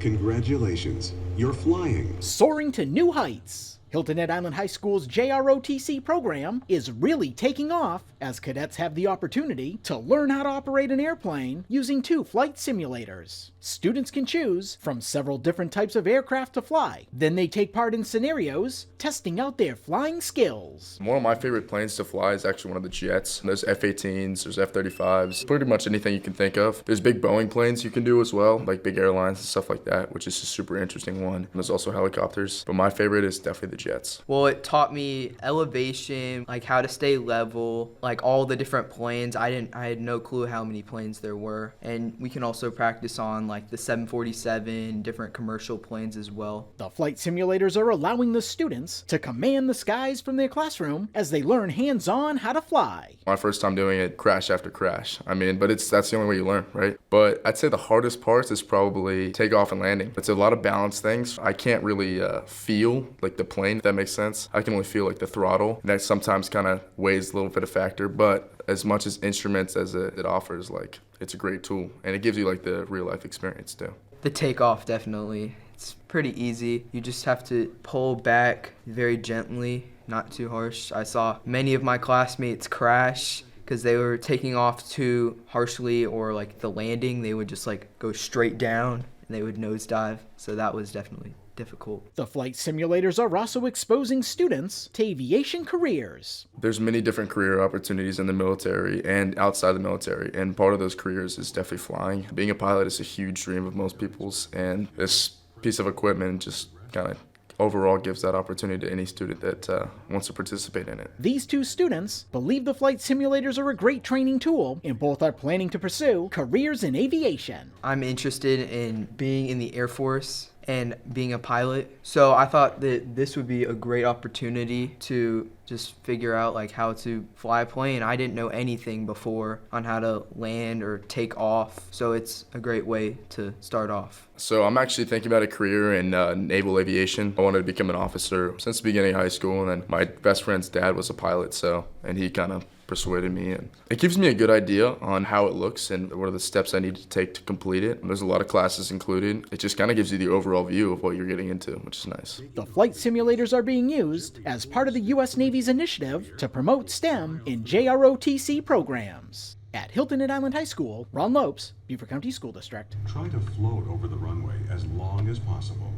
Congratulations, you're flying. Soaring to new heights. Hilton Head Island High School's JROTC program is really taking off as cadets have the opportunity to learn how to operate an airplane using 2 flight simulators. Students can choose from several different types of aircraft to fly. Then they take part in scenarios, testing out their flying skills. One of my favorite planes to fly is actually one of the jets. There's F-18s, there's F-35s, pretty much anything you can think of. There's big Boeing planes you can do as well, like big airlines and stuff like that, which is a super interesting one. There's also helicopters, but my favorite is definitely the jets. Well, it taught me elevation, like how to stay level, like all the different planes. I had no clue how many planes there were. And we can also practice on like the 747, different commercial planes as well. The flight simulators are allowing the students to command the skies from their classroom as they learn hands-on how to fly. My first time doing it, crash after crash. But that's the only way you learn, right? But I'd say the hardest part is probably takeoff and landing. It's a lot of balance things. I can't really feel like the plane, if that makes sense. I can only feel like the throttle. And that sometimes kind of weighs a little bit of factor, but as much as instruments as it offers, like, it's a great tool. And it gives you like the real life experience too. The takeoff, definitely. It's pretty easy. You just have to pull back very gently, not too harsh. I saw many of my classmates crash because they were taking off too harshly, or like the landing, they would just like go straight down and they would nosedive. So that was definitely difficult. The flight simulators are also exposing students to aviation careers. There's many different career opportunities in the military and outside the military, and part of those careers is definitely flying. Being a pilot is a huge dream of most people's, and this piece of equipment just kind of overall gives that opportunity to any student that wants to participate in it. These 2 students believe the flight simulators are a great training tool, and both are planning to pursue careers in aviation. I'm interested in being in the Air Force and being a pilot. So I thought that this would be a great opportunity to just figure out like how to fly a plane. I didn't know anything before on how to land or take off. So it's a great way to start off. So I'm actually thinking about a career in naval aviation. I wanted to become an officer since the beginning of high school, and then my best friend's dad was a pilot, and he kind of persuaded me, and it gives me a good idea on how it looks and what are the steps I need to take to complete it. There's a lot of classes included. It just kind of gives you the overall view of what you're getting into, which is nice. The flight simulators are being used as part of the U.S. Navy's initiative to promote STEM in JROTC programs. At Hilton Head Island High School, Ron Lopes, Beaufort County School District. Try to float over the runway as long as possible.